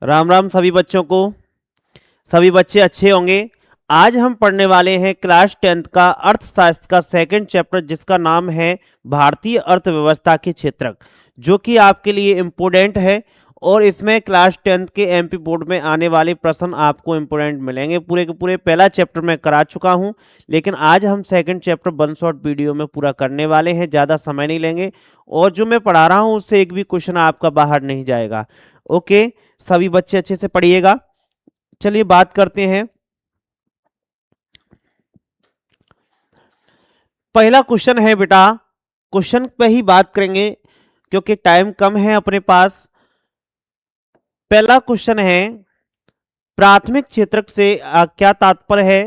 राम राम सभी बच्चों को। सभी बच्चे अच्छे होंगे। आज हम पढ़ने वाले हैं क्लास 10th का अर्थशास्त्र का सेकंड चैप्टर, जिसका नाम है भारतीय अर्थव्यवस्था के क्षेत्रक, जो कि आपके लिए इम्पोर्टेंट है। और इसमें क्लास 10th के एमपी बोर्ड में आने वाले प्रश्न आपको इम्पोर्टेंट मिलेंगे। पूरे के पूरे पहला चैप्टर मैं करा चुका हूं, लेकिन आज हम second chapter one shot video में पूरा करने वाले हैं। ज़्यादा समय नहीं लेंगे और जो मैं पढ़ा रहा हूं उससे एक भी क्वेश्चन आपका बाहर नहीं जाएगा। ओके, सभी बच्चे अच्छे से पढ़िएगा। चलिए बात करते हैं। पहला क्वेश्चन है बेटा, क्वेश्चन पे ही बात करेंगे क्योंकि टाइम कम है अपने पास। पहला क्वेश्चन है, प्राथमिक क्षेत्रक से क्या तात्पर्य है।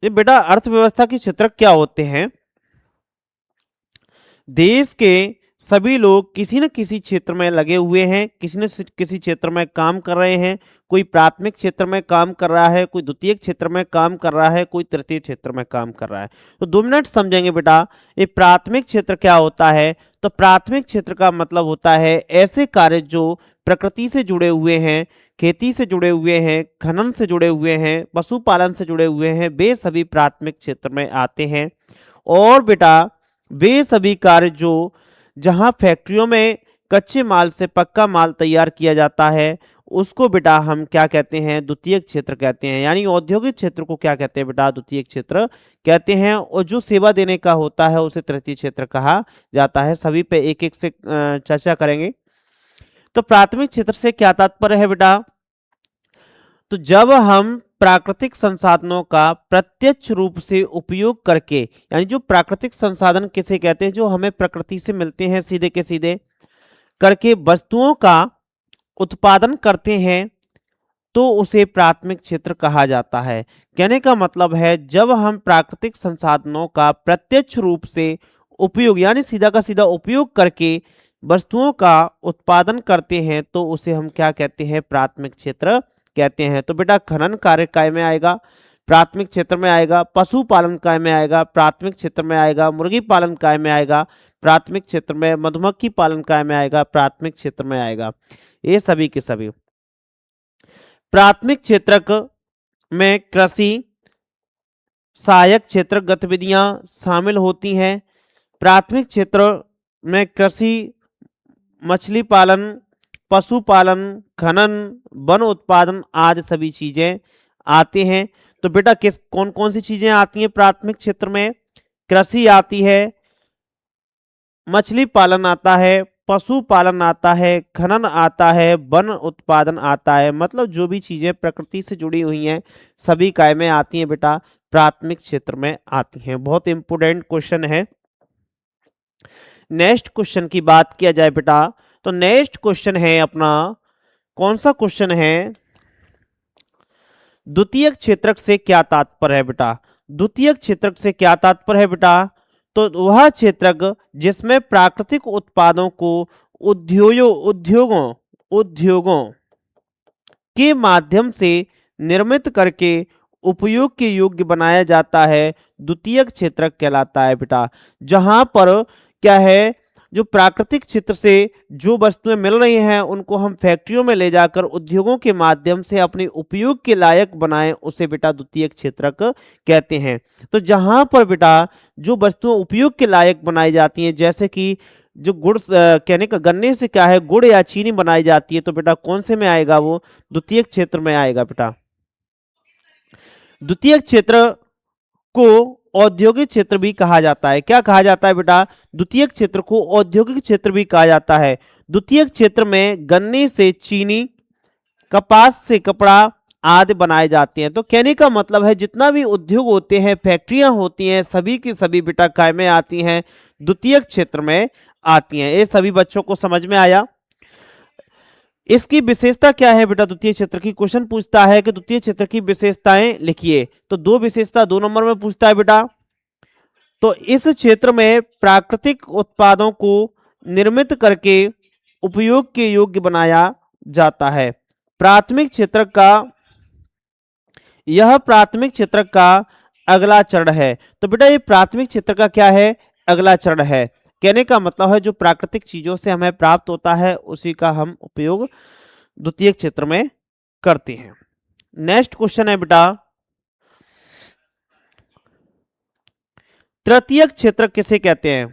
ये बेटा अर्थव्यवस्था के क्षेत्रक क्या होते हैं? देश के सभी लोग किसी न किसी क्षेत्र में लगे हुए हैं, किसी न किसी क्षेत्र में काम कर रहे हैं। कोई प्राथमिक क्षेत्र में काम कर रहा है, कोई द्वितीय क्षेत्र में काम कर रहा है, कोई तृतीय क्षेत्र में काम कर रहा है। तो 2 मिनट समझेंगे बेटा। ये प्राथमिक क्षेत्र क्या होता है? तो प्राथमिक क्षेत्र का मतलब होता है ऐसे कार्य जो प्रकृति से जुड़े हुए हैं, खेती से जुड़े हुए हैं, खनन से जुड़े हुए हैं, पशुपालन से जुड़े हुए हैं, वे सभी प्राथमिक क्षेत्र में आते हैं। और बेटा वे सभी कार्य जो जहां फैक्ट्रियों में कच्चे माल से पक्का माल तैयार किया जाता है, उसको बेटा हम क्या कहते हैं? द्वितीय क्षेत्र कहते हैं। यानी औद्योगिक क्षेत्र को क्या कहते हैं बेटा? द्वितीय क्षेत्र कहते हैं। और जो सेवा देने का होता है उसे तृतीय क्षेत्र कहा जाता है। सभी पे एक एक से चर्चा करेंगे। तो प्राथमिक क्षेत्र से क्या तात्पर्य है बेटा? तो जब हम प्राकृतिक संसाधनों का प्रत्यक्ष रूप से उपयोग करके, यानी जो प्राकृतिक संसाधन किसे कहते हैं, जो हमें प्रकृति से मिलते हैं सीधे के सीधे, करके वस्तुओं का उत्पादन करते हैं, तो उसे प्राथमिक क्षेत्र कहा जाता है। कहने का मतलब है जब हम प्राकृतिक संसाधनों का प्रत्यक्ष रूप से उपयोग, यानी सीधा का सीधा उपयोग करके वस्तुओं का उत्पादन करते हैं, तो उसे हम क्या कहते हैं? प्राथमिक क्षेत्र कहते हैं। तो बेटा खनन कार्य काय में आएगा? प्राथमिक क्षेत्र में आएगा। पशुपालन काय में आएगा? प्राथमिक क्षेत्र में आएगा। मुर्गी पालन काय में आएगा? प्राथमिक क्षेत्र में। मधुमक्खी पालन काय में आएगा? प्राथमिक क्षेत्र में आएगा। ये सभी के सभी प्राथमिक क्षेत्रक में कृषि सहायक क्षेत्र गतिविधियां शामिल होती हैं। प्राथमिक क्षेत्र में कृषि, मछली पालन, पशुपालन, खनन, वन उत्पादन आदि सभी चीजें आते हैं। तो बेटा किस कौन कौन सी चीजें आती हैं प्राथमिक क्षेत्र में? कृषि आती है, मछली पालन आता है, पशुपालन आता है, खनन आता है, वन उत्पादन आता है। मतलब जो भी चीजें प्रकृति से जुड़ी हुई हैं सभी काय में आती हैं बेटा? प्राथमिक क्षेत्र में आती हैं। बहुत इंपोर्टेंट क्वेश्चन है। नेक्स्ट क्वेश्चन की बात किया जाए बेटा, तो नेक्स्ट क्वेश्चन है अपना, कौन सा क्वेश्चन है? द्वितीय क्षेत्रक से क्या तात्पर्य है बेटा? द्वितीय क्षेत्रक से क्या तात्पर्य है बेटा? तो वह क्षेत्रक जिसमें प्राकृतिक उत्पादों को उद्योगों उद्योगों के माध्यम से निर्मित करके उपयोग के योग्य बनाया जाता है, द्वितीय क्षेत्रक कहलाता है बेटा। जहां पर क्या है, जो प्राकृतिक क्षेत्र से जो वस्तुएं मिल रही हैं उनको हम फैक्ट्रियों में ले जाकर उद्योगों के माध्यम से अपने उपयोग के लायक बनाएं, उसे बेटा द्वितीय क्षेत्रक कहते हैं। तो जहां पर बेटा जो वस्तुएं उपयोग के लायक बनाई जाती हैं, जैसे कि जो गुड़ कहने का गन्ने से क्या है, गुड़ या चीनी बनाई जाती है, तो बेटा कौन से में आएगा? वो द्वितीय क्षेत्र में आएगा बेटा। द्वितीय क्षेत्र को औद्योगिक क्षेत्र भी कहा जाता है। क्या कहा जाता है बेटा? द्वितीय क्षेत्र को औद्योगिक क्षेत्र भी कहा जाता है। द्वितीय क्षेत्र में गन्ने से चीनी, कपास से कपड़ा आदि बनाए जाते हैं। तो कहने का मतलब है जितना भी उद्योग होते हैं, फैक्ट्रियां होती हैं, सभी की सभी बेटा काय में आती हैं? द्वितीय क्षेत्र में आती हैं। ये सभी बच्चों को समझ में आया? इसकी विशेषता क्या है बेटा? द्वितीय क्षेत्र की क्वेश्चन पूछता है कि द्वितीय क्षेत्र की विशेषताएं लिखिए। तो 2 विशेषता 2 नंबर में पूछता है बेटा। तो इस क्षेत्र में प्राकृतिक उत्पादों को निर्मित करके उपयोग के योग्य बनाया जाता है। प्राथमिक क्षेत्र का, यह प्राथमिक क्षेत्र का अगला चरण है। तो बेटा ये प्राथमिक क्षेत्र का क्या है? अगला चरण है। कहने का मतलब है जो प्राकृतिक चीजों से हमें प्राप्त होता है उसी का हम उपयोग द्वितीयक क्षेत्र में करते हैं। नेक्स्ट क्वेश्चन है बेटा, तृतीयक क्षेत्र किसे कहते हैं?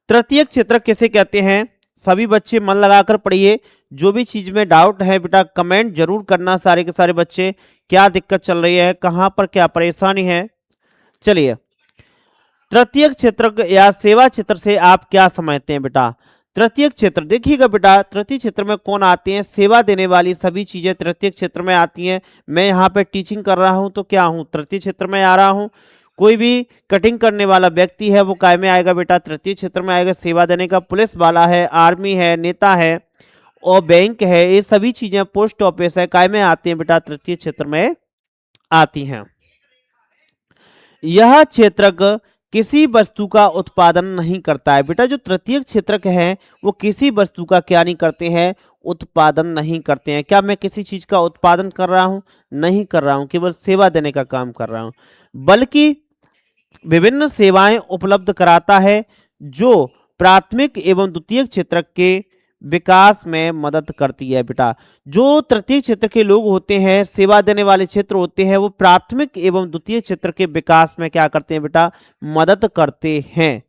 तृतीयक क्षेत्र किसे कहते हैं? सभी बच्चे मन लगाकर पढ़िए। जो भी चीज में डाउट है बेटा कमेंट जरूर करना सारे के सारे बच्चे, क्या दिक्कत चल रही है, कहां पर क्या परेशानी है। चलिए, तृतीयक क्षेत्र या सेवा क्षेत्र से आप क्या समझते हैं बेटा? तृतीयक क्षेत्र देखिएगा बेटा, तृतीय क्षेत्र में कौन आते हैं? सेवा देने वाली सभी चीजें तृतीय क्षेत्र में आती हैं। मैं यहाँ पे टीचिंग कर रहा हूँ तो क्या हूँ? तृतीय क्षेत्र में आ रहा हूँ। कोई भी कटिंग करने वाला व्यक्ति है वो काय में आएगा बेटा? तृतीय क्षेत्र में आएगा। सेवा देने का पुलिस वाला है, आर्मी है, नेता है और बैंक है, ये सभी चीजें, पोस्ट ऑफिस है, काय में आती हैं बेटा? तृतीय क्षेत्र में आती हैं। यह क्षेत्रक किसी वस्तु का उत्पादन नहीं करता है बेटा। जो तृतीय क्षेत्रक है वो किसी वस्तु का क्या नहीं करते हैं? उत्पादन नहीं करते हैं। क्या मैं किसी चीज का उत्पादन कर रहा हूं? नहीं कर रहा हूं, केवल सेवा देने का काम कर रहा हूं। बल्कि विभिन्न सेवाएं उपलब्ध कराता है जो प्राथमिक एवं द्वितीय क्षेत्र के विकास में मदद करती है बेटा। जो तृतीय क्षेत्र के लोग होते हैं, सेवा देने वाले क्षेत्र होते हैं, वो प्राथमिक एवं द्वितीय क्षेत्र के विकास में क्या करते हैं बेटा? मदद करते हैं।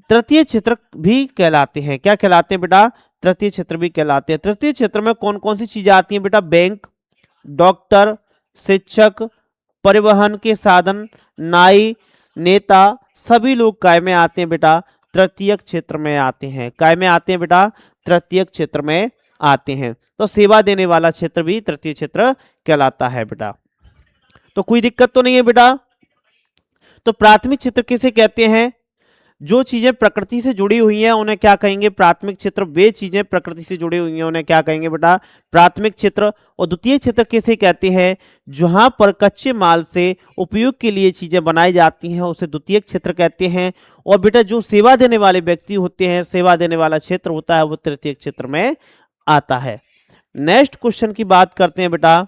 तृतीय क्षेत्र भी कहलाते हैं। क्या कहलाते हैं बेटा? तृतीय क्षेत्र भी कहलाते हैं। तृतीय क्षेत्र में कौन कौन सी चीजें आती हैं बेटा? बैंक, डॉक्टर, शिक्षक, परिवहन के साधन, नाई, नेता, सभी लोग काय में आते हैं बेटा? तृतीयक क्षेत्र में आते हैं। काय में आते हैं बेटा? तृतीयक क्षेत्र में आते हैं। तो सेवा देने वाला क्षेत्र भी तृतीय क्षेत्र कहलाता है बेटा। तो कोई दिक्कत तो नहीं है बेटा? तो प्राथमिक क्षेत्र किसे कहते हैं? जो चीजें प्रकृति से जुड़ी हुई हैं उन्हें क्या कहेंगे? प्राथमिक क्षेत्र। वे चीजें प्रकृति से जुड़ी हुई हैं उन्हें क्या कहेंगे बेटा? प्राथमिक क्षेत्र। और द्वितीय क्षेत्र किसे कहते हैं? जहां पर कच्चे माल से उपयोग के लिए चीजें बनाई जाती हैं उसे द्वितीय क्षेत्र कहते हैं। और बेटा जो सेवा देने वाले व्यक्ति होते हैं, सेवा देने वाला क्षेत्र होता है, वो तृतीय क्षेत्र में आता है। नेक्स्ट क्वेश्चन की बात करते हैं बेटा।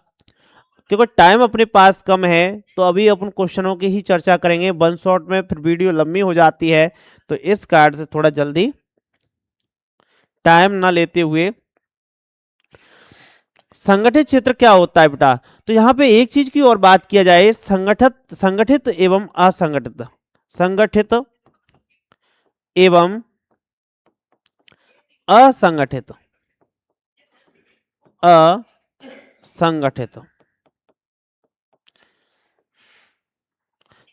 क्योंकि टाइम अपने पास कम है तो अभी अपन क्वेश्चनों की ही चर्चा करेंगे। वन शॉट में फिर वीडियो लंबी हो जाती है, तो इस कार्ड से थोड़ा जल्दी टाइम ना लेते हुए, संगठित क्षेत्र क्या होता है बेटा? तो यहाँ पे एक चीज की और बात किया जाए, संगठित एवं असंगठित, संगठित एवं असंगठित, असंगठित।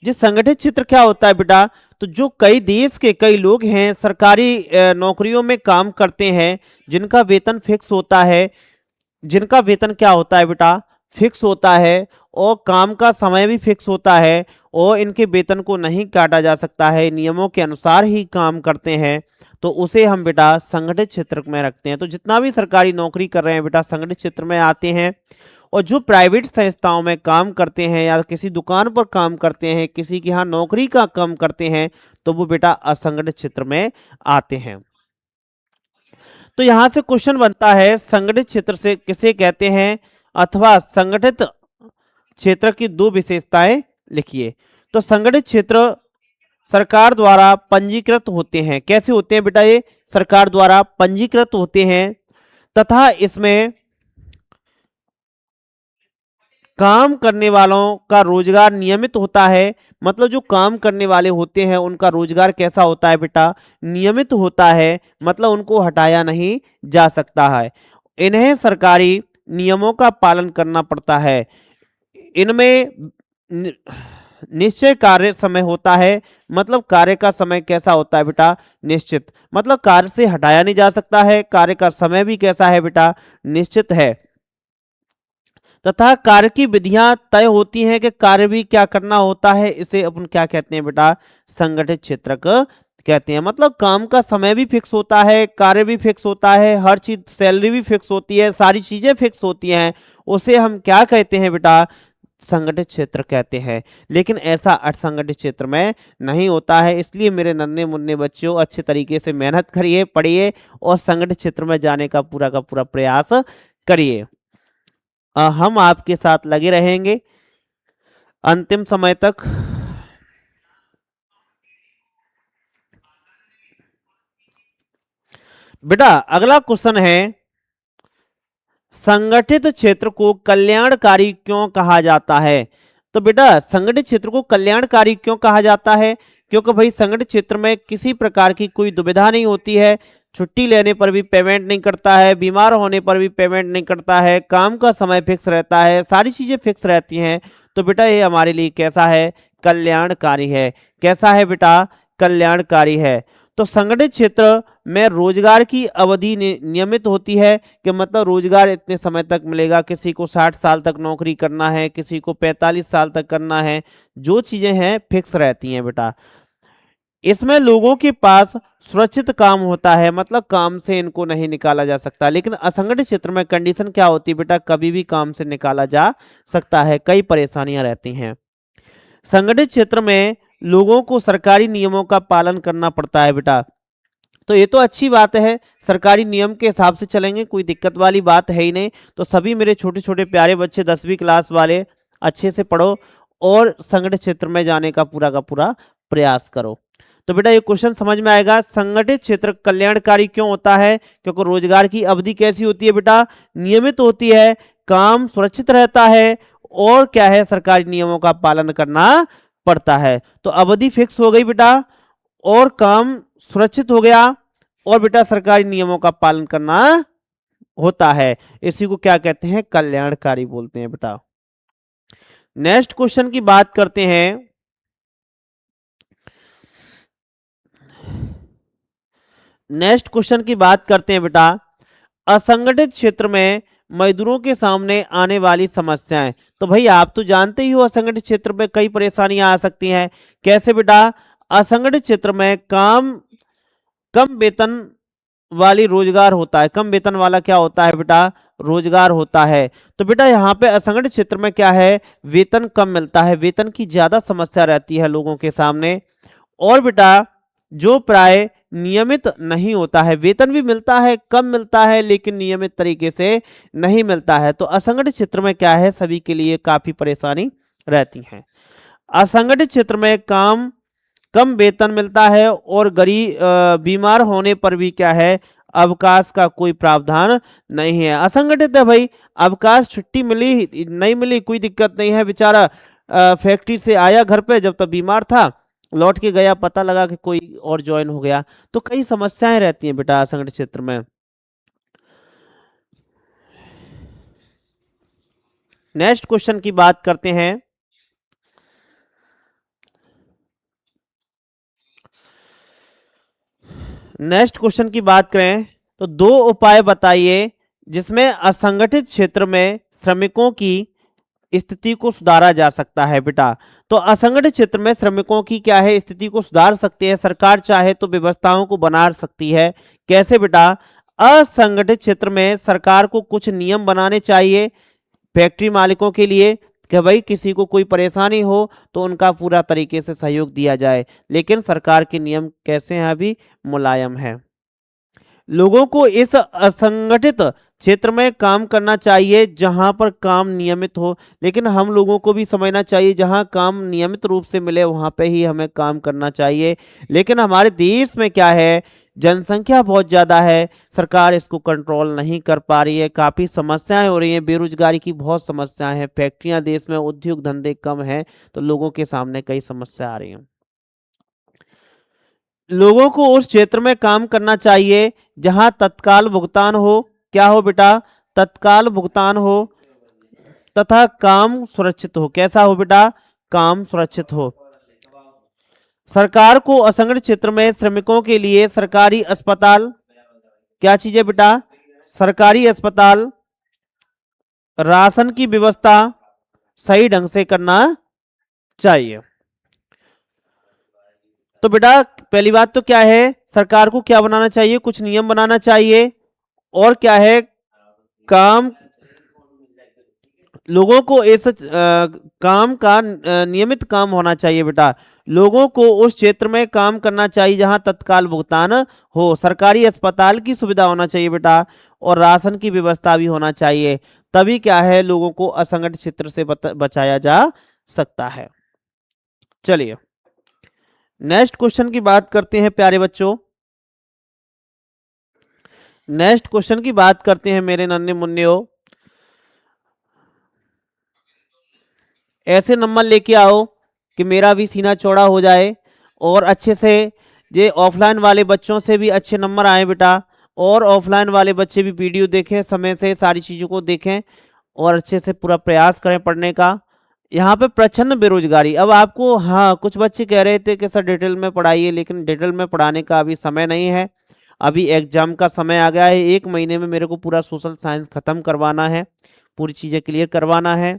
जी, संगठित क्षेत्र क्या होता है बेटा? तो जो कई देश के कई लोग हैं, सरकारी नौकरियों में काम करते हैं, जिनका वेतन फिक्स होता है, जिनका वेतन क्या होता है बेटा? फिक्स होता है और काम का समय भी फिक्स होता है और इनके वेतन को नहीं काटा जा सकता है, नियमों के अनुसार ही काम करते हैं, तो उसे हम बेटा संगठित क्षेत्र में रखते हैं। तो जितना भी सरकारी नौकरी कर रहे हैं बेटा संगठित क्षेत्र में आते हैं। और जो प्राइवेट संस्थाओं में काम करते हैं या किसी दुकान पर काम करते हैं, किसी के यहाँ नौकरी का काम करते हैं, तो वो बेटा असंगठित क्षेत्र में आते हैं। तो यहां से क्वेश्चन बनता है, संगठित क्षेत्र से किसे कहते हैं अथवा संगठित क्षेत्र की दो विशेषताएं लिखिए। तो संगठित क्षेत्र सरकार द्वारा पंजीकृत होते हैं। कैसे होते हैं बेटा? ये सरकार द्वारा पंजीकृत होते हैं तथा इसमें काम करने वालों का रोजगार नियमित होता है। मतलब जो काम करने वाले होते हैं उनका रोजगार कैसा होता है बेटा? नियमित होता है, मतलब उनको हटाया नहीं जा सकता है। इन्हें सरकारी नियमों का पालन करना पड़ता है। इनमें निश्चय कार्य समय होता है। मतलब कार्य का समय कैसा होता है बेटा? निश्चित। मतलब कार्य से हटाया नहीं जा सकता है। कार्य का समय भी कैसा है बेटा? निश्चित है। तथा कार्य की विधियां तय होती हैं कि कार्य भी क्या करना होता है। इसे अपन क्या कहते हैं बेटा? संगठित क्षेत्र कहते हैं। मतलब काम का समय भी फिक्स होता है, कार्य भी फिक्स होता है, हर चीज, सैलरी भी फिक्स होती है, सारी चीजें फिक्स होती हैं। उसे हम क्या कहते हैं बेटा? संगठित क्षेत्र कहते हैं। लेकिन ऐसा असंगठित क्षेत्र में नहीं होता है। इसलिए मेरे नन्हे मुन्ने बच्चों अच्छे तरीके से मेहनत करिए, पढ़िए और संगठित क्षेत्र में जाने का पूरा प्रयास करिए। हम आपके साथ लगे रहेंगे अंतिम समय तक। बेटा अगला क्वेश्चन है, संगठित क्षेत्र को कल्याणकारी क्यों कहा जाता है? तो बेटा संगठित क्षेत्र को कल्याणकारी क्यों कहा जाता है? क्योंकि भाई संगठित क्षेत्र में किसी प्रकार की कोई दुविधा नहीं होती है, छुट्टी लेने पर भी पेमेंट नहीं करता है, बीमार होने पर भी पेमेंट नहीं करता है, काम का समय फिक्स रहता है, सारी चीजें फिक्स रहती हैं। तो बेटा ये हमारे लिए कैसा है? कल्याणकारी है। कैसा है बेटा? कल्याणकारी है। तो संगठित क्षेत्र में रोजगार की अवधि नियमित होती है, कि मतलब रोजगार इतने समय तक मिलेगा, किसी को 60 साल तक नौकरी करना है, किसी को 45 साल तक करना है, जो चीजें हैं फिक्स रहती हैं बेटा। इसमें लोगों के पास सुरक्षित काम होता है, मतलब काम से इनको नहीं निकाला जा सकता। लेकिन असंगठित क्षेत्र में कंडीशन क्या होती है बेटा? कभी भी काम से निकाला जा सकता है, कई परेशानियां रहती हैं। संगठित क्षेत्र में लोगों को सरकारी नियमों का पालन करना पड़ता है बेटा। तो ये तो अच्छी बात है, सरकारी नियम के हिसाब से चलेंगे, कोई दिक्कत वाली बात है ही नहीं। तो सभी मेरे छोटे छोटे प्यारे बच्चे 10वीं क्लास वाले अच्छे से पढ़ो और संगठित क्षेत्र में जाने का पूरा प्रयास करो। तो बेटा ये क्वेश्चन समझ में आएगा, संगठित क्षेत्र कल्याणकारी क्यों होता है? क्योंकि रोजगार की अवधि कैसी होती है बेटा? नियमित होती है, काम सुरक्षित रहता है, और क्या है? सरकारी नियमों का पालन करना पड़ता है। तो अवधि फिक्स हो गई बेटा, और काम सुरक्षित हो गया, और बेटा सरकारी नियमों का पालन करना होता है। इसी को क्या कहते हैं? कल्याणकारी बोलते हैं बेटा। नेक्स्ट क्वेश्चन की बात करते हैं। नेक्स्ट क्वेश्चन की बात करते हैं बेटा, असंगठित क्षेत्र में मजदूरों के सामने आने वाली समस्याएं। तो भाई आप तो जानते ही हो असंगठित क्षेत्र में कई परेशानियां आ सकती हैं। कैसे बेटा? असंगठित क्षेत्र में काम कम वेतन वाली रोजगार होता है, कम वेतन वाला क्या होता है बेटा? रोजगार होता है। तो बेटा यहाँ पे असंगठित क्षेत्र में क्या है? वेतन कम मिलता है, वेतन की ज्यादा समस्या रहती है लोगों के सामने। और बेटा जो प्राय नियमित नहीं होता है, वेतन भी मिलता है, कम मिलता है, लेकिन नियमित तरीके से नहीं मिलता है। तो असंगठित क्षेत्र में क्या है? सभी के लिए काफी परेशानी रहती है। असंगठित क्षेत्र में काम कम वेतन मिलता है, और बीमार होने पर भी क्या है? अवकाश का कोई प्रावधान नहीं है। असंगठित है भाई, अवकाश छुट्टी मिली नहीं मिली कोई दिक्कत नहीं है, बेचारा फैक्ट्री से आया घर पे, जब तक बीमार था लौट के गया, पता लगा कि कोई और ज्वाइन हो गया। तो कई समस्याएं रहती हैं बेटा असंगठित क्षेत्र में। नेक्स्ट क्वेश्चन की बात करते हैं। नेक्स्ट क्वेश्चन की बात करें तो दो उपाय बताइए जिसमें असंगठित क्षेत्र में श्रमिकों की स्थिति को सुधारा जा सकता है बेटा। तो असंगठित क्षेत्र में श्रमिकों की क्या है? स्थिति को सुधार सकती है सरकार, चाहे तो व्यवस्थाओं को बना सकती है। कैसे बेटा? असंगठित क्षेत्र में सरकार को कुछ नियम बनाने चाहिए फैक्ट्री मालिकों के लिए, कि भाई किसी को कोई परेशानी हो तो उनका पूरा तरीके से सहयोग दिया जाए। लेकिन सरकार के नियम कैसे हैं? अभी मुलायम है। लोगों को इस असंगठित क्षेत्र में काम करना चाहिए जहां पर काम नियमित हो। लेकिन हम लोगों को भी समझना चाहिए जहां काम नियमित रूप से मिले वहां पे ही हमें काम करना चाहिए। लेकिन हमारे देश में क्या है? जनसंख्या बहुत ज्यादा है, सरकार इसको कंट्रोल नहीं कर पा रही है, काफी समस्याएं हो रही हैं, बेरोजगारी की बहुत समस्याएं हैं, फैक्ट्रियां देश में, उद्योग धंधे कम हैं, तो लोगों के सामने कई समस्या आ रही हैं। लोगों को उस क्षेत्र में काम करना चाहिए जहां तत्काल भुगतान हो। क्या हो बेटा? तत्काल भुगतान हो, तथा काम सुरक्षित हो। कैसा हो बेटा? काम सुरक्षित हो। सरकार को असंगठित क्षेत्र में श्रमिकों के लिए सरकारी अस्पताल, क्या चीज है बेटा? सरकारी अस्पताल, राशन की व्यवस्था सही ढंग से करना चाहिए। तो बेटा पहली बात तो क्या है? सरकार को क्या बनाना चाहिए? कुछ नियम बनाना चाहिए। और क्या है? काम लोगों को इस काम का नियमित काम होना चाहिए बेटा। लोगों को उस क्षेत्र में काम करना चाहिए जहां तत्काल भुगतान हो, सरकारी अस्पताल की सुविधा होना चाहिए बेटा, और राशन की व्यवस्था भी होना चाहिए। तभी क्या है? लोगों को असंगठित क्षेत्र से बचाया जा सकता है। चलिए नेक्स्ट क्वेश्चन की बात करते हैं प्यारे बच्चों। नेक्स्ट क्वेश्चन की बात करते हैं मेरे नन्हे मुन्ने हो। ऐसे नंबर लेके आओ कि मेरा भी सीना चौड़ा हो जाए और अच्छे से ये ऑफलाइन वाले बच्चों से भी अच्छे नंबर आए बेटा, और ऑफलाइन वाले बच्चे भी वीडियो देखें, समय से सारी चीज़ों को देखें और अच्छे से पूरा प्रयास करें पढ़ने का। यहाँ पे प्रचंड बेरोजगारी, अब आपको, हाँ कुछ बच्चे कह रहे थे कि सर डिटेल में पढ़ाइए, लेकिन डिटेल में पढ़ाने का अभी समय नहीं है। अभी एग्जाम का समय आ गया है, 1 महीने में मेरे को पूरा सोशल साइंस खत्म करवाना है, पूरी चीज़ें क्लियर करवाना है।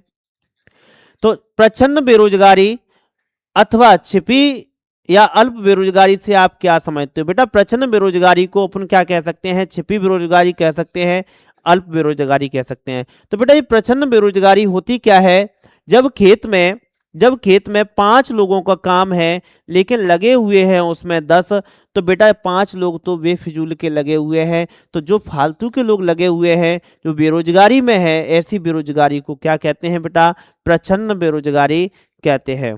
तो प्रचंड बेरोजगारी अथवा छिपी या अल्प बेरोजगारी से आप क्या समझते हो बेटा? प्रचंड बेरोजगारी को अपन क्या कह सकते हैं? छिपी बेरोजगारी कह सकते हैं, अल्प बेरोजगारी कह सकते हैं। तो बेटा ये प्रचंड बेरोजगारी होती क्या है? जब खेत में 5 लोगों का काम है लेकिन लगे हुए हैं उसमें 10, तो बेटा 5 लोग तो बेफिजूल के लगे हुए हैं। तो जो फालतू के लोग लगे हुए हैं, जो बेरोजगारी में है, ऐसी बेरोजगारी को क्या कहते हैं बेटा? प्रचंड बेरोजगारी कहते हैं।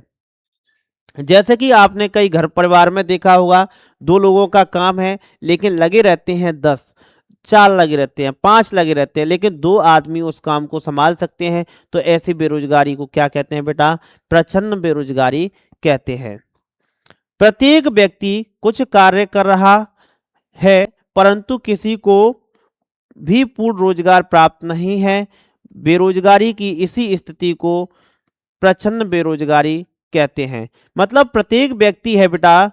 जैसे कि आपने कई घर परिवार में देखा होगा, 2 लोगों का काम है लेकिन लगे रहते हैं 10, 4 लगे रहते हैं, 5 लगे रहते हैं, लेकिन 2 आदमी उस काम को संभाल सकते हैं। तो ऐसी बेरोजगारी को क्या कहते हैं बेटा? प्रचंड बेरोजगारी कहते हैं। प्रत्येक व्यक्ति कुछ कार्य कर रहा है परंतु किसी को भी पूर्ण रोजगार प्राप्त नहीं है। बेरोजगारी की इसी स्थिति को प्रचंड बेरोजगारी कहते हैं। मतलब प्रत्येक व्यक्ति है बेटा,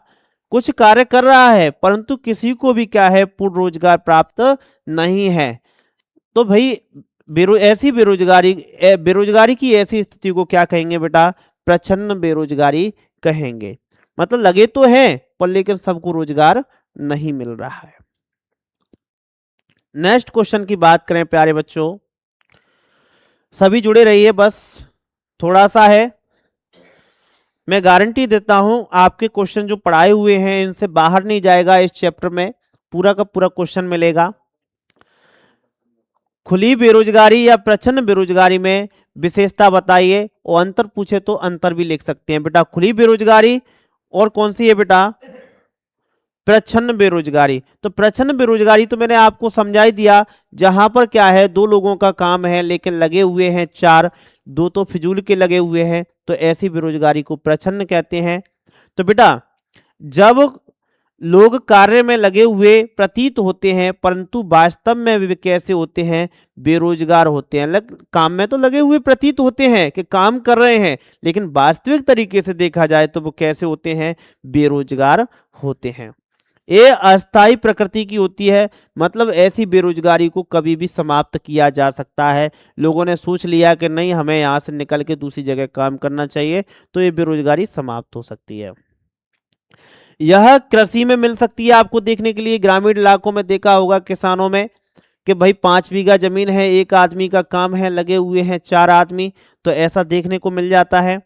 कुछ कार्य कर रहा है परंतु किसी को भी क्या है? पूर्ण रोजगार प्राप्त नहीं है। तो भाई ऐसी बेरोजगारी की ऐसी स्थिति को क्या कहेंगे बेटा? प्रचंड बेरोजगारी कहेंगे। मतलब लगे तो हैं पर लेकिन सबको रोजगार नहीं मिल रहा है। नेक्स्ट क्वेश्चन की बात करें प्यारे बच्चों, सभी जुड़े रहिए, बस थोड़ा सा है, मैं गारंटी देता हूं आपके क्वेश्चन जो पढ़ाए हुए हैं इनसे बाहर नहीं जाएगा। इस चैप्टर में पूरा का पूरा क्वेश्चन मिलेगा। खुली बेरोजगारी या प्रचंड बेरोजगारी में विशेषता बताइए, और अंतर पूछे तो अंतर भी लिख सकते हैं बेटा। खुली बेरोजगारी और कौन सी है बेटा? प्रचंड बेरोजगारी। तो प्रचंड बेरोजगारी तो मैंने आपको समझा ही दिया, जहां पर क्या है 2 लोगों का काम है लेकिन लगे हुए हैं 4, 2 तो फिजूल के लगे हुए हैं, तो ऐसी बेरोजगारी को प्रचंड कहते हैं। तो बेटा जब लोग कार्य में लगे हुए प्रतीत होते हैं परंतु वास्तव में वे कैसे होते हैं? बेरोजगार होते हैं। काम में तो लगे हुए प्रतीत होते हैं कि काम कर रहे हैं, लेकिन वास्तविक तरीके से देखा जाए तो वो कैसे होते हैं? बेरोजगार होते हैं। ये अस्थाई प्रकृति की होती है, मतलब ऐसी बेरोजगारी को कभी भी समाप्त किया जा सकता है। लोगों ने सोच लिया कि नहीं हमें यहाँ से निकल के दूसरी जगह काम करना चाहिए, तो ये बेरोजगारी समाप्त हो सकती है। यह कृषि में मिल सकती है आपको देखने के लिए। ग्रामीण इलाकों में देखा होगा किसानों में कि भाई 5 बीघा जमीन है, एक आदमी का काम है, लगे हुए हैं 4 आदमी, तो ऐसा देखने को मिल जाता है।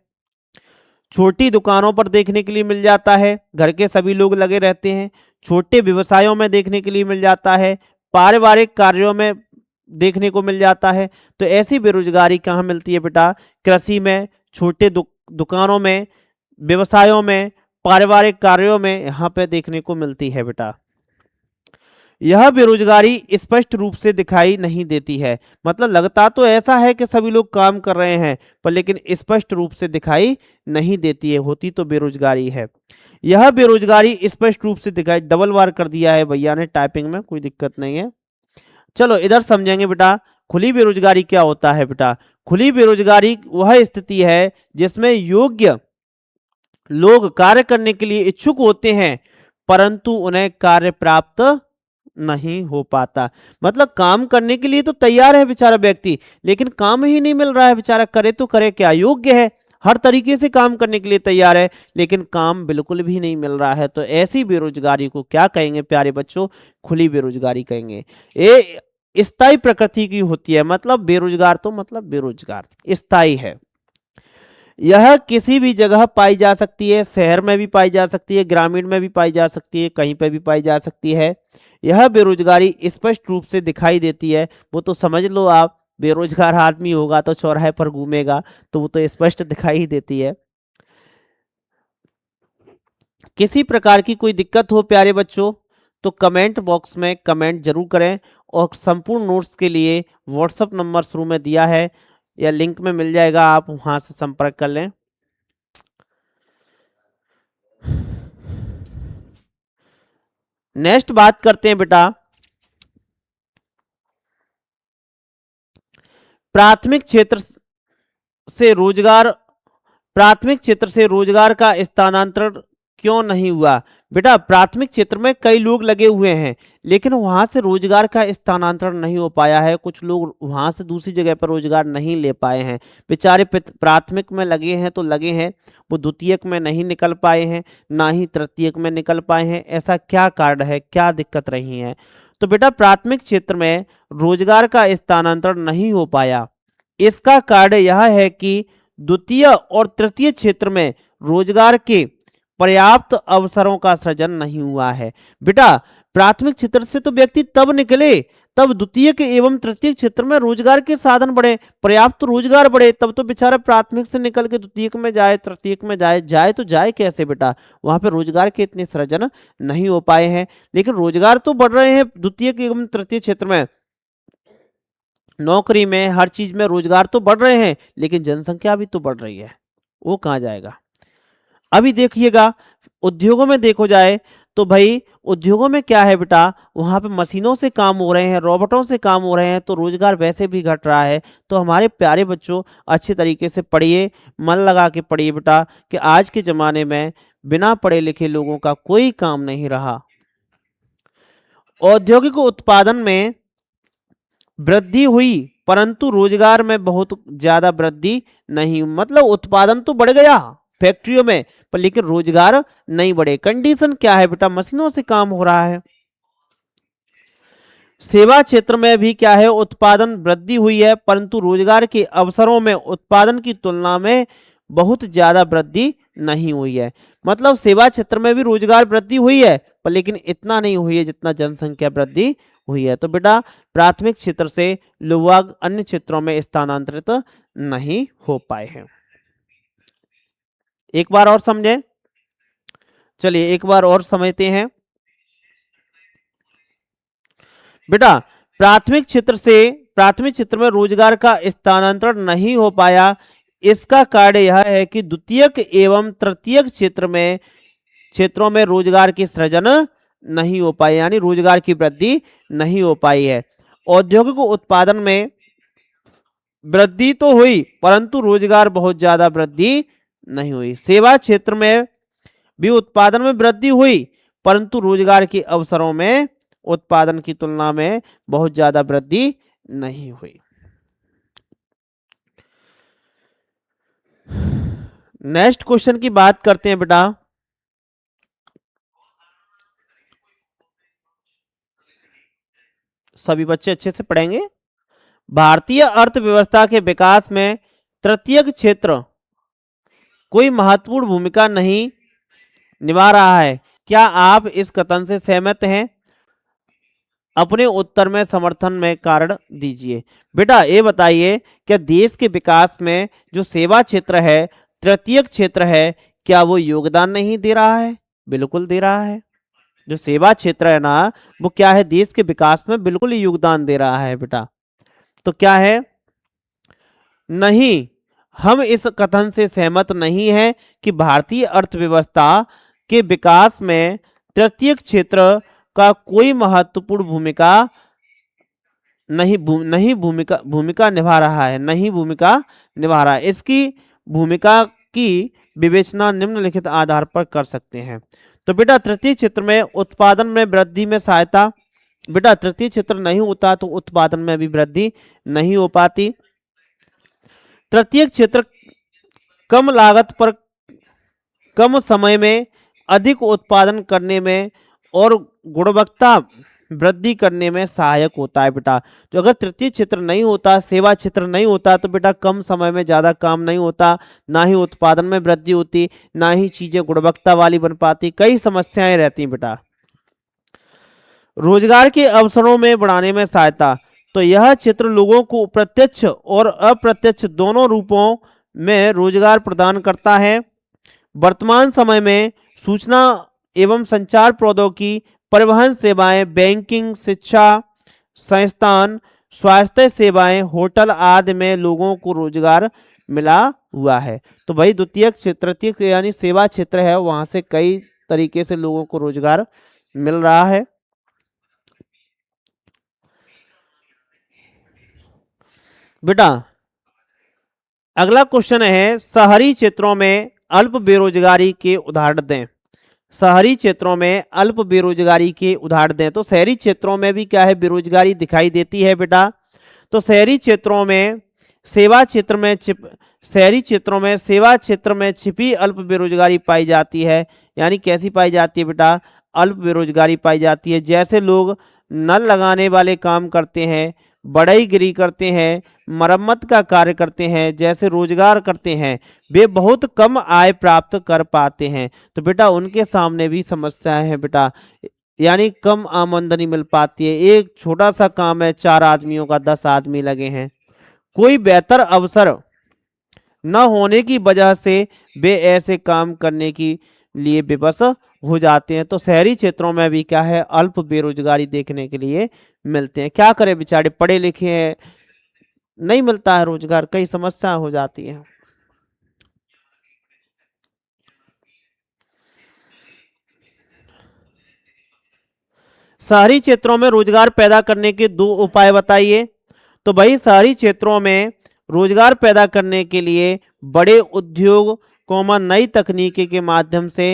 छोटी दुकानों पर देखने के लिए मिल जाता है, घर के सभी लोग लगे रहते हैं। छोटे व्यवसायों में देखने के लिए मिल जाता है, पारिवारिक कार्यों में देखने को मिल जाता है। तो ऐसी बेरोजगारी कहाँ मिलती है बेटा? कृषि में, छोटे दुकानों में, व्यवसायों में, पारिवारिक कार्यों में, यहाँ पे देखने को मिलती है बेटा। यह बेरोजगारी स्पष्ट रूप से दिखाई नहीं देती है, मतलब लगता तो ऐसा है कि सभी लोग काम कर रहे हैं पर लेकिन स्पष्ट रूप से दिखाई नहीं देती है, होती तो बेरोजगारी है। यह बेरोजगारी स्पष्ट रूप से दिखाई, डबल बार कर दिया है भैया ने टाइपिंग में, कोई दिक्कत नहीं है। चलो इधर समझेंगे बेटा, खुली बेरोजगारी क्या होता है बेटा? खुली बेरोजगारी वह स्थिति है जिसमें योग्य लोग कार्य करने के लिए इच्छुक होते हैं परंतु उन्हें कार्य प्राप्त नहीं हो पाता। मतलब काम करने के लिए तो तैयार है बेचारा व्यक्ति, लेकिन काम ही नहीं मिल रहा है बेचारा, करे तो करे क्या? योग्य है, हर तरीके से काम करने के लिए तैयार है, लेकिन काम बिल्कुल भी नहीं मिल रहा है। तो ऐसी बेरोजगारी को क्या कहेंगे प्यारे बच्चों? खुली बेरोजगारी कहेंगे। ये स्थायी प्रकृति की होती है, मतलब बेरोजगार तो मतलब बेरोजगार स्थायी है। यह किसी भी जगह पाई जा सकती है, शहर में भी पाई जा सकती है, ग्रामीण में भी पाई जा सकती है, कहीं पर भी पाई जा सकती है। यह बेरोजगारी स्पष्ट रूप से दिखाई देती है, वो तो समझ लो आप, बेरोजगार आदमी होगा तो चौराहे पर घूमेगा, तो वो तो स्पष्ट दिखाई ही देती है। किसी प्रकार की कोई दिक्कत हो प्यारे बच्चों तो कमेंट बॉक्स में कमेंट जरूर करें, और संपूर्ण नोट्स के लिए व्हाट्सएप नंबर शुरू में दिया है या लिंक में मिल जाएगा, आप वहां से संपर्क कर लें। नेक्स्ट बात करते हैं बेटा प्राथमिक क्षेत्र से रोजगार, प्राथमिक क्षेत्र से रोजगार का स्थानांतरण क्यों नहीं हुआ। बेटा प्राथमिक क्षेत्र में कई लोग लगे हुए हैं, लेकिन वहां से रोजगार का स्थानांतरण नहीं हो पाया है। कुछ लोग वहां से दूसरी जगह पर रोजगार नहीं ले पाए हैं। बेचारे प्राथमिक में लगे हैं तो लगे हैं, वो द्वितीयक में नहीं निकल पाए हैं, ना ही तृतीयक में निकल पाए हैं। ऐसा क्या कारण है, क्या दिक्कत रही है। तो बेटा प्राथमिक क्षेत्र में रोजगार का स्थानांतरण नहीं हो पाया, इसका कारण यह है कि द्वितीय और तृतीय क्षेत्र में रोजगार के पर्याप्त अवसरों का सृजन नहीं हुआ है। बेटा प्राथमिक क्षेत्र से तो व्यक्ति तब निकले तब द्वितीय के एवं तृतीय क्षेत्र में रोजगार के साधन बढ़े, पर्याप्त रोजगार बढ़े, तब तो बेचारा प्राथमिक से निकल के द्वितीयक में जाए, तृतीयक में जाए। जाए तो जाए कैसे बेटा, वहां पे रोजगार के इतने सृजन नहीं हो पाए हैं। लेकिन रोजगार तो बढ़ रहे हैं द्वितीयक एवं तृतीय क्षेत्र में, नौकरी में, हर चीज में रोजगार तो बढ़ रहे हैं, लेकिन जनसंख्या भी तो बढ़ रही है, वो कहाँ जाएगा। अभी देखिएगा उद्योगों में देखो जाए तो भाई उद्योगों में क्या है बेटा, वहां पे मशीनों से काम हो रहे हैं, रोबोटों से काम हो रहे हैं, तो रोजगार वैसे भी घट रहा है। तो हमारे प्यारे बच्चों अच्छे तरीके से पढ़िए, मन लगा के पढ़िए बेटा, कि आज के जमाने में बिना पढ़े लिखे लोगों का कोई काम नहीं रहा। औद्योगिक उत्पादन में वृद्धि हुई, परंतु रोजगार में बहुत ज्यादा वृद्धि नहीं, मतलब उत्पादन तो बढ़ गया फैक्ट्रियों में, पर लेकिन रोजगार नहीं बढ़े। कंडीशन क्या है बेटा, मशीनों से काम हो रहा है। सेवा क्षेत्र में भी क्या है, उत्पादन वृद्धि हुई है, परंतु रोजगार के अवसरों में उत्पादन की तुलना में बहुत ज्यादा वृद्धि नहीं हुई है। मतलब सेवा क्षेत्र में भी रोजगार वृद्धि हुई है, पर लेकिन इतना नहीं हुई है जितना जनसंख्या वृद्धि हुई है। तो बेटा प्राथमिक क्षेत्र से लोग अन्य क्षेत्रों में स्थानांतरित नहीं हो पाए हैं। एक बार और समझें, चलिए एक बार और समझते हैं बेटा। प्राथमिक क्षेत्र में रोजगार का स्थानांतरण नहीं हो पाया, इसका कारण यह है कि द्वितीयक एवं तृतीयक क्षेत्रों में रोजगार की सृजन नहीं हो पाई, यानी रोजगार की वृद्धि नहीं हो पाई है। औद्योगिक उत्पादन में वृद्धि तो हुई, परंतु रोजगार बहुत ज्यादा वृद्धि नहीं हुई। सेवा क्षेत्र में भी उत्पादन में वृद्धि हुई, परंतु रोजगार के अवसरों में उत्पादन की तुलना में बहुत ज्यादा वृद्धि नहीं हुई। नेक्स्ट क्वेश्चन की बात करते हैं बेटा। सभी बच्चे अच्छे से पढ़ेंगे। भारतीय अर्थव्यवस्था के विकास में तृतीयक क्षेत्र कोई महत्वपूर्ण भूमिका नहीं निभा रहा है, क्या आप इस कथन से सहमत हैं। अपने उत्तर में समर्थन में कारण दीजिए। बेटा ये बताइए, क्या देश के विकास में जो सेवा क्षेत्र है, तृतीयक क्षेत्र है, क्या वो योगदान नहीं दे रहा है। बिल्कुल दे रहा है। जो सेवा क्षेत्र है ना, वो क्या है, देश के विकास में बिल्कुल योगदान दे रहा है बेटा। तो क्या है, नहीं, हम इस कथन से सहमत नहीं है कि भारतीय अर्थव्यवस्था के विकास में तृतीयक क्षेत्र का कोई महत्वपूर्ण भूमिका भूमिका निभा रहा है, नहीं भूमिका निभा रहा है। इसकी भूमिका की विवेचना निम्नलिखित आधार पर कर सकते हैं। तो बेटा तृतीय क्षेत्र में उत्पादन में वृद्धि में सहायता, बेटा तृतीय क्षेत्र नहीं होता तो उत्पादन में भी वृद्धि नहीं हो पाती। तृतीय क्षेत्र कम लागत पर कम समय में अधिक उत्पादन करने में और गुणवत्ता वृद्धि करने में सहायक होता है बेटा। तो अगर तृतीय क्षेत्र नहीं होता, सेवा क्षेत्र नहीं होता, तो बेटा कम समय में ज्यादा काम नहीं होता, ना ही उत्पादन में वृद्धि होती, ना ही चीजें गुणवत्ता वाली बन पाती, कई समस्याएं रहती बेटा। रोजगार के अवसरों में बढ़ाने में सहायता, तो यह क्षेत्र लोगों को प्रत्यक्ष और अप्रत्यक्ष दोनों रूपों में रोजगार प्रदान करता है। वर्तमान समय में सूचना एवं संचार प्रौद्योगिकी परिवहन सेवाएं, बैंकिंग, शिक्षा संस्थान, स्वास्थ्य सेवाएं, होटल आदि में लोगों को रोजगार मिला हुआ है। तो भाई द्वितीयक क्षेत्र, तृतीयक यानी सेवा क्षेत्र है, वहां से कई तरीके से लोगों को रोजगार मिल रहा है। बेटा अगला क्वेश्चन है, शहरी क्षेत्रों में अल्प बेरोजगारी के उदाहरण दें। शहरी क्षेत्रों में अल्प बेरोजगारी के उदाहरण दें। तो शहरी क्षेत्रों में भी क्या है, बेरोजगारी दिखाई देती है बेटा। तो शहरी क्षेत्रों में सेवा क्षेत्र में शहरी क्षेत्रों में सेवा क्षेत्र में छिपी अल्प बेरोजगारी पाई जाती है। यानी कैसी पाई जाती है बेटा, अल्प बेरोजगारी पाई जाती है। जैसे लोग नल लगाने वाले काम करते हैं, बढ़ईगिरी करते हैं, मरम्मत का कार्य करते हैं, जैसे रोजगार करते हैं, वे बहुत कम आय प्राप्त कर पाते हैं। तो बेटा उनके सामने भी समस्याएं हैं बेटा, यानी कम आमदनी मिल पाती है। एक छोटा सा काम है, 4 आदमियों का 10 आदमी लगे हैं। कोई बेहतर अवसर न होने की वजह से वे ऐसे काम करने की लिए विवश हो जाते हैं। तो शहरी क्षेत्रों में भी क्या है, अल्प बेरोजगारी देखने के लिए मिलते हैं। क्या करें बेचारे, पढ़े लिखे हैं, नहीं मिलता है रोजगार, कई समस्या हो जाती है। शहरी क्षेत्रों में रोजगार पैदा करने के 2 उपाय बताइए। तो भाई शहरी क्षेत्रों में रोजगार पैदा करने के लिए बड़े उद्योग नई तकनीकी के माध्यम से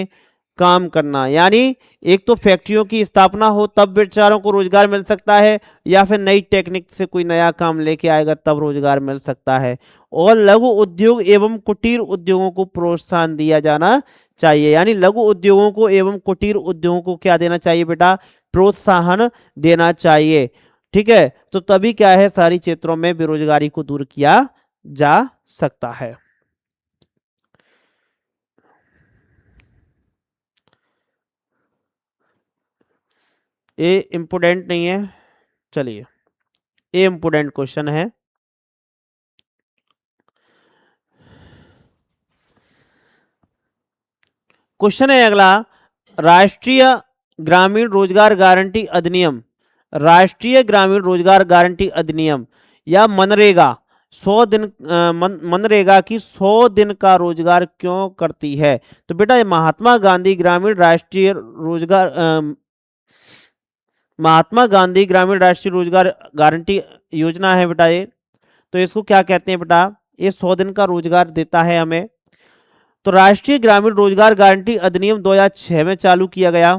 काम करना, यानी एक तो फैक्ट्रियों की स्थापना हो तब बेचारों को रोजगार मिल सकता है, या फिर नई टेक्निक से कोई नया काम लेके आएगा तब रोजगार मिल सकता है। और लघु उद्योग एवं कुटीर उद्योगों को प्रोत्साहन दिया जाना चाहिए। यानी लघु उद्योगों को एवं कुटीर उद्योगों को क्या देना चाहिए बेटा, प्रोत्साहन देना चाहिए। ठीक है, तो तभी क्या है, शहरी क्षेत्रों में बेरोजगारी को दूर किया जा सकता है। ये इंपोर्टेंट नहीं है, चलिए ये इंपोर्टेंट क्वेश्चन है। क्वेश्चन है अगला, राष्ट्रीय ग्रामीण रोजगार गारंटी अधिनियम, राष्ट्रीय ग्रामीण रोजगार गारंटी अधिनियम या मनरेगा 100 दिन मनरेगा की 100 दिन का रोजगार क्यों करती है। तो बेटा ये महात्मा गांधी ग्रामीण राष्ट्रीय रोजगार महात्मा गांधी ग्रामीण राष्ट्रीय रोजगार गारंटी योजना है बेटा ये। तो इसको क्या कहते हैं बेटा, ये 100 दिन का रोजगार देता है हमें। तो राष्ट्रीय ग्रामीण रोजगार गारंटी अधिनियम 2006 में चालू किया गया।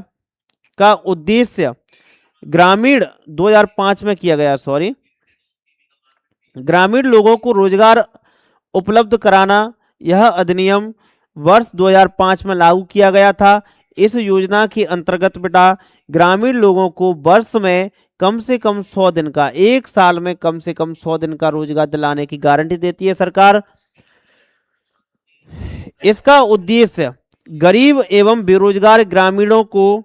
का उद्देश्य ग्रामीण 2005 में किया गया, सॉरी, ग्रामीण लोगों को रोजगार उपलब्ध कराना। यह अधिनियम वर्ष 2005 में लागू किया गया था। इस योजना के अंतर्गत बेटा ग्रामीण लोगों को वर्ष में कम से कम 100 दिन का, एक साल में कम से कम 100 दिन का रोजगार दिलाने की गारंटी देती है सरकार। इसका उद्देश्य गरीब एवं बेरोजगार ग्रामीणों को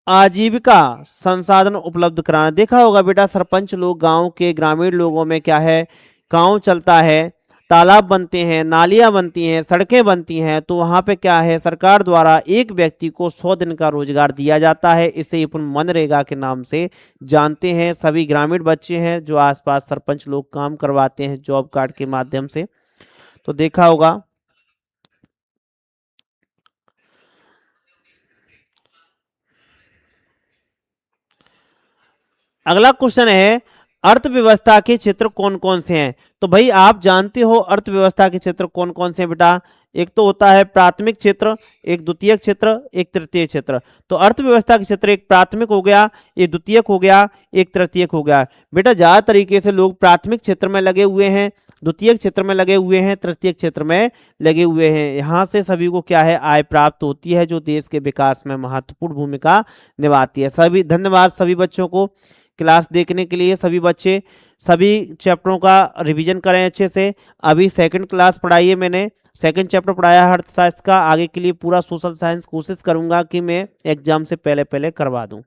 आजीविका संसाधन उपलब्ध कराना। देखा होगा बेटा सरपंच लोग गांव के ग्रामीण लोगों में क्या है, गांव चलता है, तालाब बनते हैं, नालियां बनती हैं, सड़कें बनती हैं, तो वहां पे क्या है, सरकार द्वारा एक व्यक्ति को 100 दिन का रोजगार दिया जाता है। इसे अपन मनरेगा के नाम से जानते हैं। सभी ग्रामीण बच्चे हैं जो आसपास सरपंच लोग काम करवाते हैं जॉब कार्ड के माध्यम से, तो देखा होगा। अगला क्वेश्चन है, अर्थव्यवस्था के क्षेत्र कौन कौन से हैं। तो भाई आप जानते हो अर्थव्यवस्था के क्षेत्र कौन कौन से हैं बेटा, एक तो होता है प्राथमिक क्षेत्र, एक द्वितीयक क्षेत्र, एक तृतीयक क्षेत्र। तो अर्थव्यवस्था के क्षेत्र एक प्राथमिक हो गया, एक द्वितीयक हो गया, एक तृतीयक हो गया। बेटा ज्यादा तरीके से लोग प्राथमिक क्षेत्र में लगे हुए हैं, द्वितीयक क्षेत्र में लगे हुए हैं, तृतीयक क्षेत्र में लगे हुए हैं। यहाँ से सभी को क्या है, आय प्राप्त होती है जो देश के विकास में महत्वपूर्ण भूमिका निभाती है। सभी धन्यवाद सभी बच्चों को क्लास देखने के लिए। सभी बच्चे सभी चैप्टरों का रिवीजन करें अच्छे से। अभी सेकंड क्लास पढ़ाई है, मैंने सेकंड चैप्टर पढ़ाया अर्थशास्त्र का। आगे के लिए पूरा सोशल साइंस कोशिश करूंगा कि मैं एग्जाम से पहले पहले करवा दूं।